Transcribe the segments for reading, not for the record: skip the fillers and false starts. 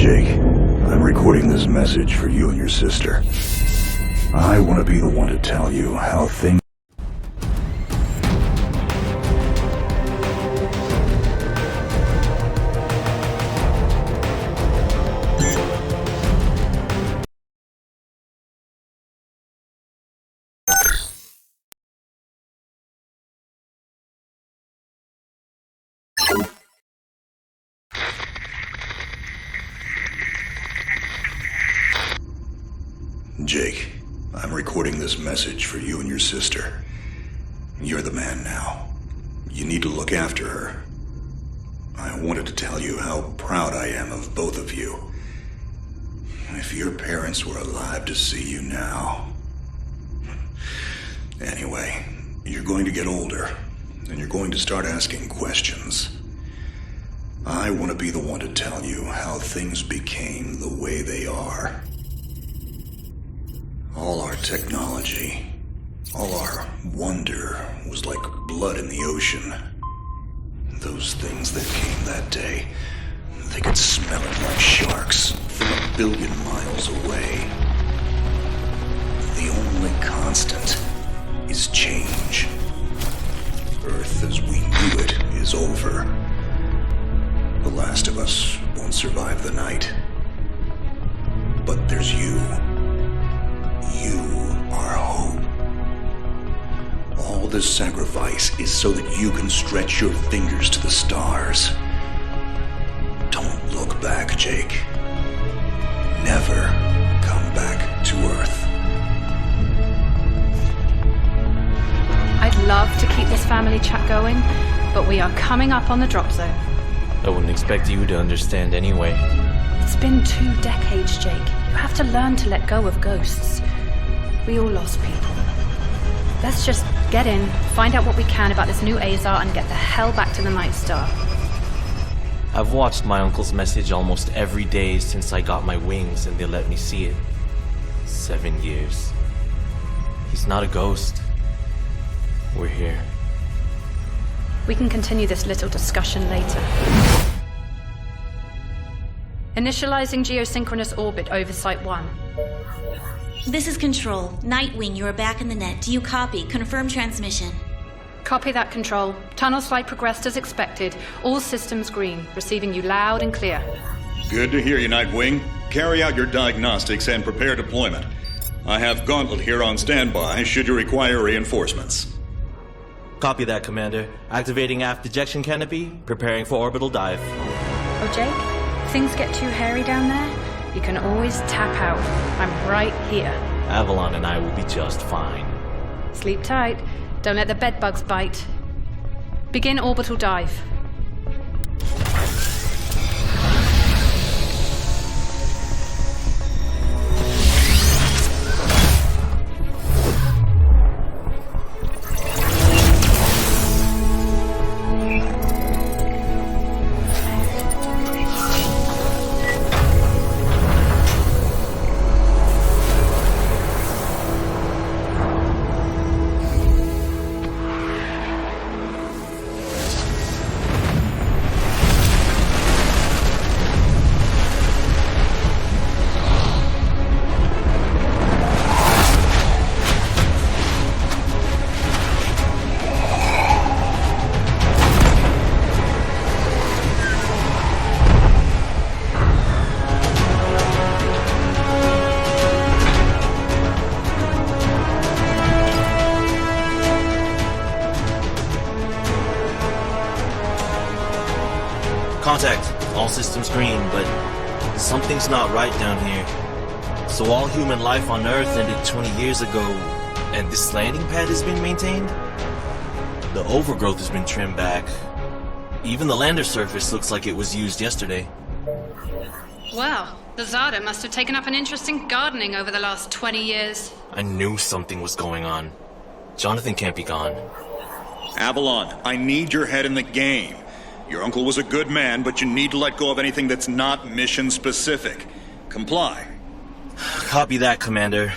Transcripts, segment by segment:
Jake, I'm recording this message for you and your sister. I want to be the one to tell you how things... Jake, I'm recording this message for you and your sister. You're the man now. You need to look after her. I wanted to tell you how proud I am of both of you. If your parents were alive to see you now... Anyway, you're going to get older, and you're going to start asking questions. I want to be the one to tell you how things became the way they are. All our technology, all our wonder was like blood in the ocean. Those things that came that day, they could smell it like sharks from 1 billion miles away. The only constant is change. Earth as we knew it is over. The last of us won't survive the night. But there's you. You are hope. All this sacrifice is so that you can stretch your fingers to the stars. Don't look back, Jake. Never come back to Earth. I'd love to keep this family chat going, but we are coming up on the drop zone. I wouldn't expect you to understand anyway. It's been 2 decades, Jake. You have to learn to let go of ghosts. We all lost people. Let's just get in, find out what we can about this new Azar, and get the hell back to the Night Star. I've watched my uncle's message almost every day since I got my wings and they let me see it. 7 years. He's not a ghost. We're here. We can continue this little discussion later. Initializing geosynchronous orbit over Site 1. This is Control. Nightwing, you are back in the net. Do you copy? Confirm transmission. Copy that, Control. Tunnel slide progressed as expected. All systems green. Receiving you loud and clear. Good to hear you, Nightwing. Carry out your diagnostics and prepare deployment. I have Gauntlet here on standby should you require reinforcements. Copy that, Commander. Activating aft ejection canopy, preparing for orbital dive. Oh, Jake? If things get too hairy down there, you can always tap out. I'm right here. Avalon and I will be just fine. Sleep tight. Don't let the bedbugs bite. Begin orbital dive. Contact. All systems green, but something's not right down here. So all human life on Earth ended 20 years ago, and this landing pad has been maintained? The overgrowth has been trimmed back. Even the lander surface looks like it was used yesterday. Well, the Zada must have taken up an interest in gardening over the last 20 years. I knew something was going on. Jonathan can't be gone. Avalon, I need your head in the game. Your uncle was a good man, but you need to let go of anything that's not mission-specific. Comply. Copy that, Commander.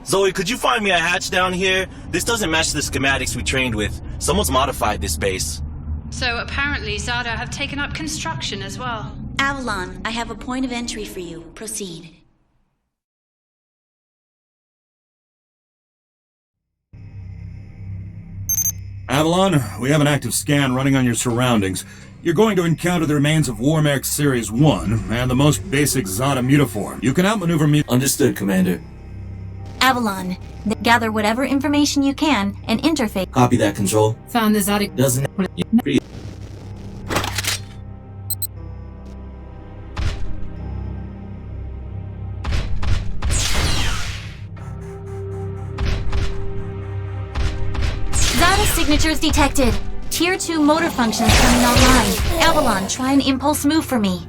Zoe, could you find me a hatch down here? This doesn't match the schematics we trained with. Someone's modified this base. So apparently Zada have taken up construction as well. Avalon, I have a point of entry for you. Proceed. Avalon, we have an active scan running on your surroundings. You're going to encounter the remains of Warmech Series 1 and the most basic Zada mutaform. You can outmaneuver me. Understood, Commander. Avalon, gather whatever information you can and interface. Copy that, Control. Found the Zodic. Doesn't... Zada signatures detected. Tier 2 motor functions coming online. Avalon, try an impulse move for me.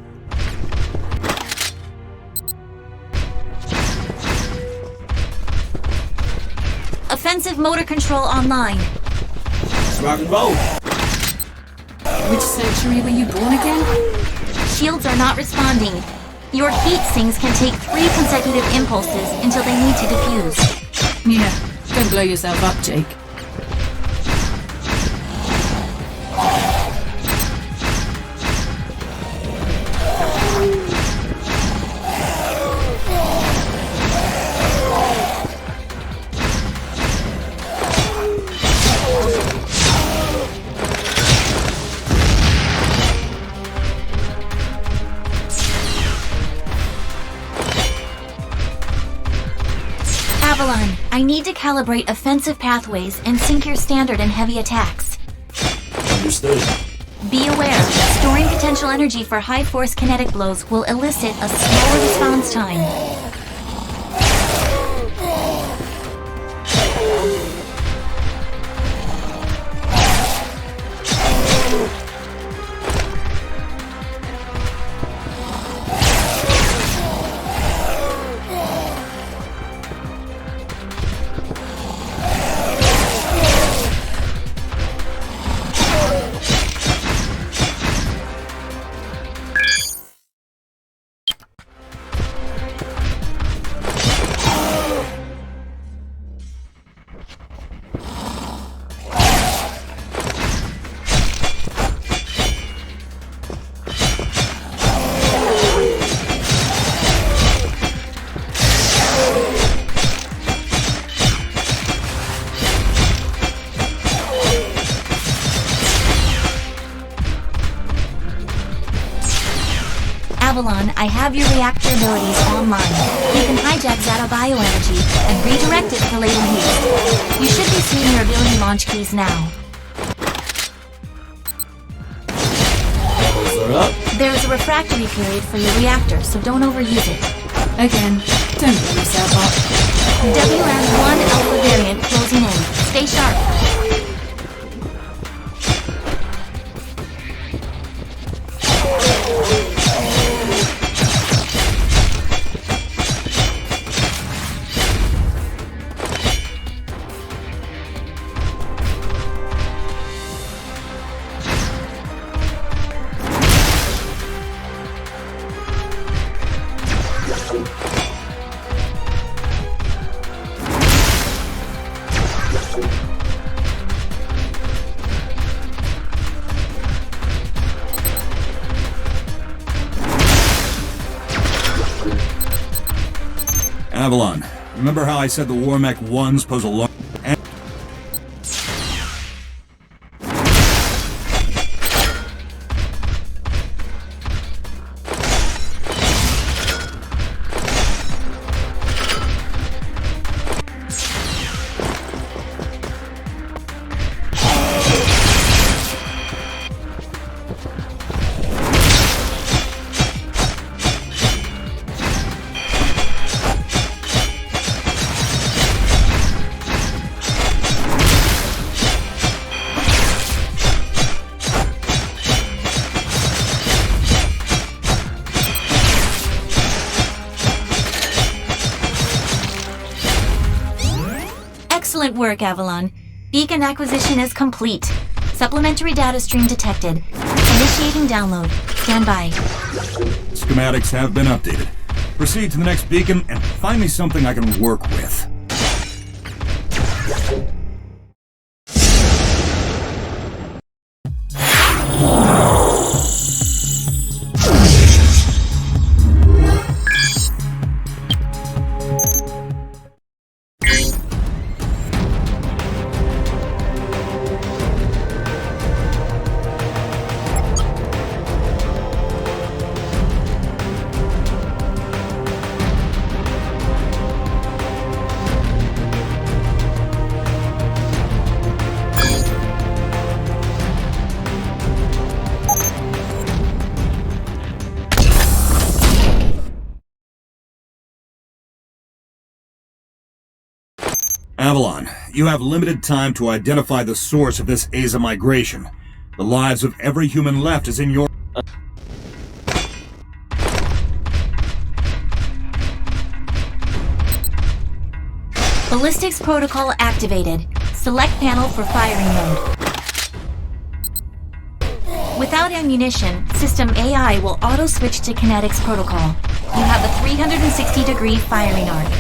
Offensive motor control online. Let's rock and roll. Which century were you born again? Shields are not responding. Your heat sinks can take 3 consecutive impulses until they need to defuse. Yeah, don't blow yourself up, Jake. Avalon, I need to calibrate offensive pathways and sync your standard and heavy attacks. Understood. Be aware, storing potential energy for high-force kinetic blows will elicit a slower response time. Avalon, I have your reactor abilities online. You can hijack Zeta bioenergy and redirect it for later use. You should be seeing your ability launch keys now. Levels are up. There is a refractory period for your reactor, so don't overuse it. Again, don't blow yourself up. WM1 Alpha variant closing in. Stay sharp. Avalon, remember how I said the Warmech 1s pose a large... Excellent work, Avalon. Beacon acquisition is complete. Supplementary data stream detected. Initiating download. Stand by. Schematics have been updated. Proceed to the next beacon and find me something I can work with. Avalon, you have limited time to identify the source of this Aza migration. The lives of every human left is in your... Ballistics protocol activated. Select panel for firing mode. Without ammunition, System AI will auto-switch to kinetics protocol. You have a 360-degree firing arc.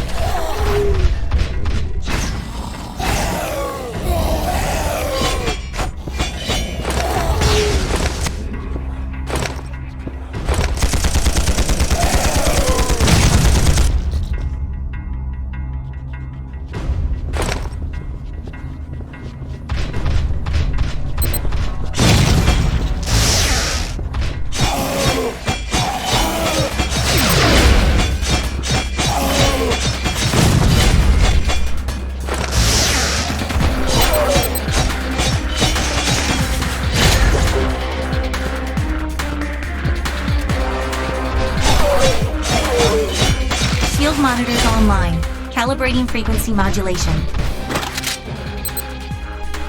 Monitors online. Calibrating frequency modulation.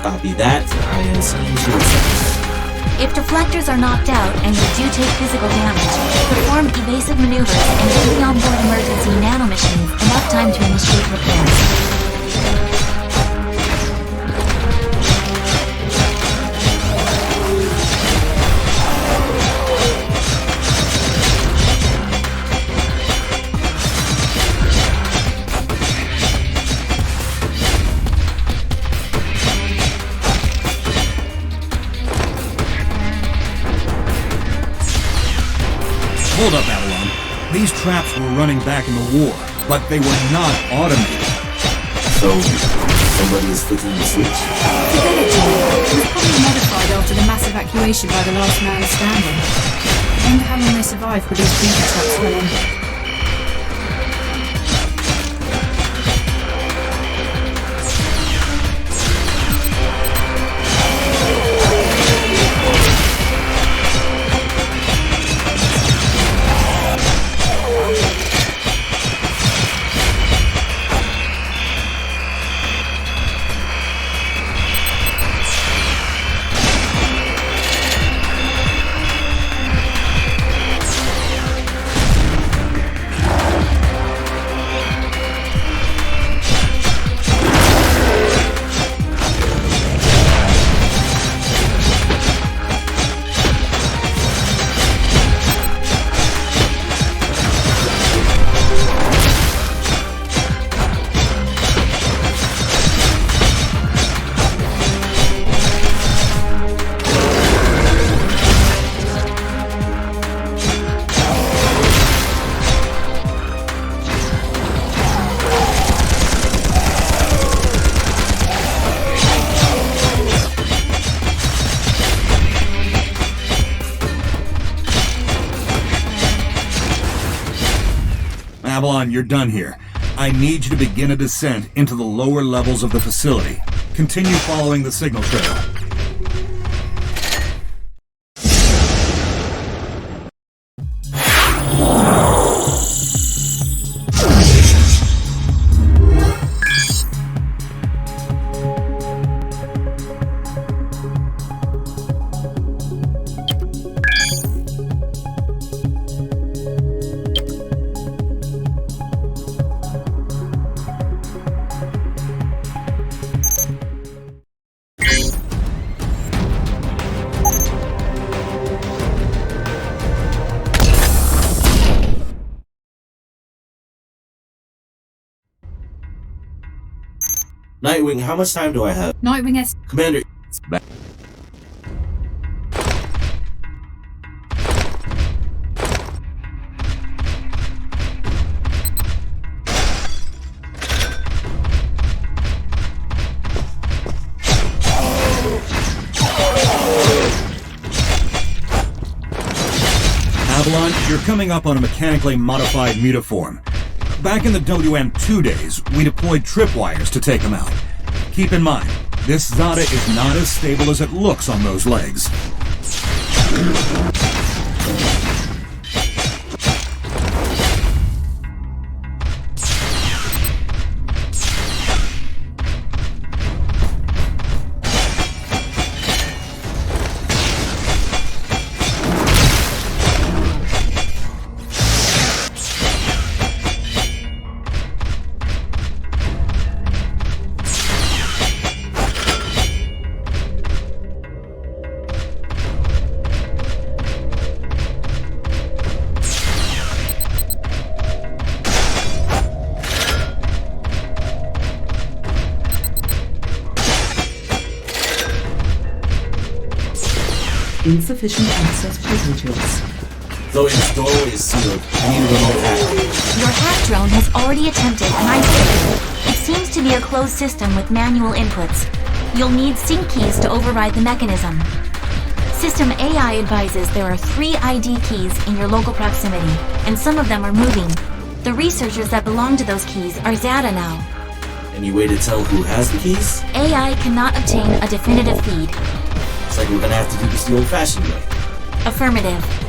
Copy that. I am seeing suicide. If deflectors are knocked out and you do take physical damage, perform evasive maneuvers and give the onboard emergency nanomachines enough time to initiate repairs. Hold up, Avalon. These traps were running back in the war, but they were not automated. So, somebody is flicking the switch? Forget it, Jimmy. It was probably modified after the mass evacuation by the last man standing. I wonder how long they survived with these beta traps running. Avalon, you're done here. I need you to begin a descent into the lower levels of the facility. Continue following the signal trail. Nightwing, how much time do I have? Nightwing S. Commander... Avalon, you're coming up on a mechanically modified mutaform. Back in the WM2 days, we deployed tripwires to take them out. Keep in mind, this Zada is not as stable as it looks on those legs. Insufficient access privileges. Though its doorway is sealed, I need a remote hack. Your hack drone has already attempted an icebreaker. It seems to be a closed system with manual inputs. You'll need sync keys to override the mechanism. System AI advises there are 3 ID keys in your local proximity, and some of them are moving. The researchers that belong to those keys are Zada now. Any way to tell who has the keys? AI cannot obtain a definitive feed. Looks like we're gonna have to do this the old-fashioned way. Affirmative.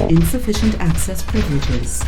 Insufficient access privileges.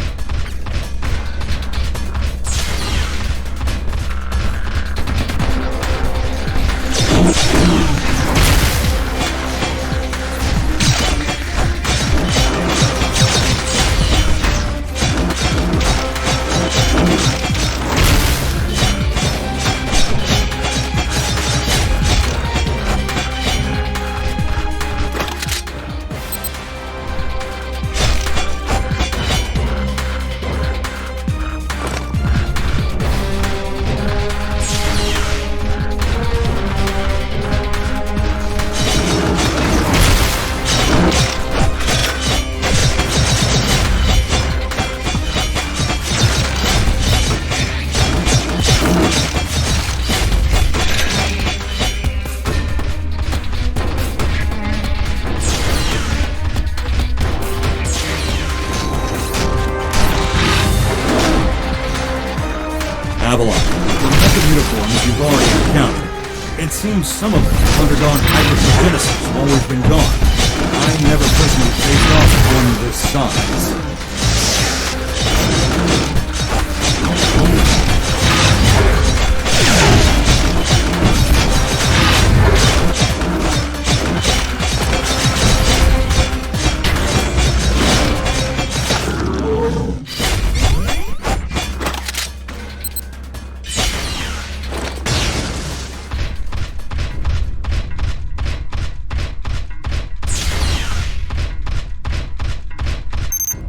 Avalon, the type of uniforms you've already encountered. It seems some of them have undergone hypergenesis and always been gone. I've never personally faced off one this size.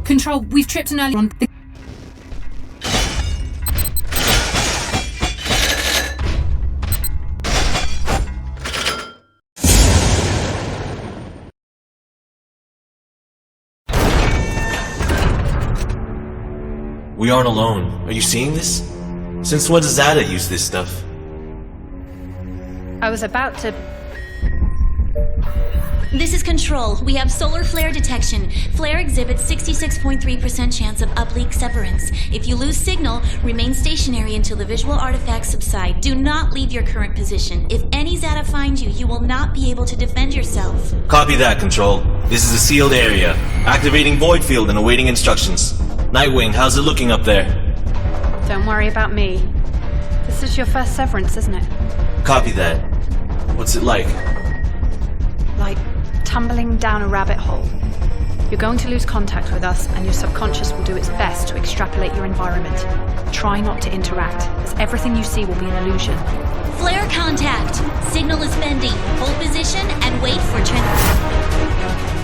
Control, we've tripped an early on. We aren't alone. Are you seeing this? Since when does Zada use this stuff? I was about to... This is Control. We have solar flare detection. Flare exhibits 66.3% chance of uplink severance. If you lose signal, remain stationary until the visual artifacts subside. Do not leave your current position. If any Zada finds you, you will not be able to defend yourself. Copy that, Control. This is a sealed area. Activating void field and awaiting instructions. Nightwing, how's it looking up there? Don't worry about me. This is your first severance, isn't it? Copy that. What's it like? Like tumbling down a rabbit hole. You're going to lose contact with us, and your subconscious will do its best to extrapolate your environment. Try not to interact, as everything you see will be an illusion. Flare contact. Signal is bending. Hold position and wait for transfer.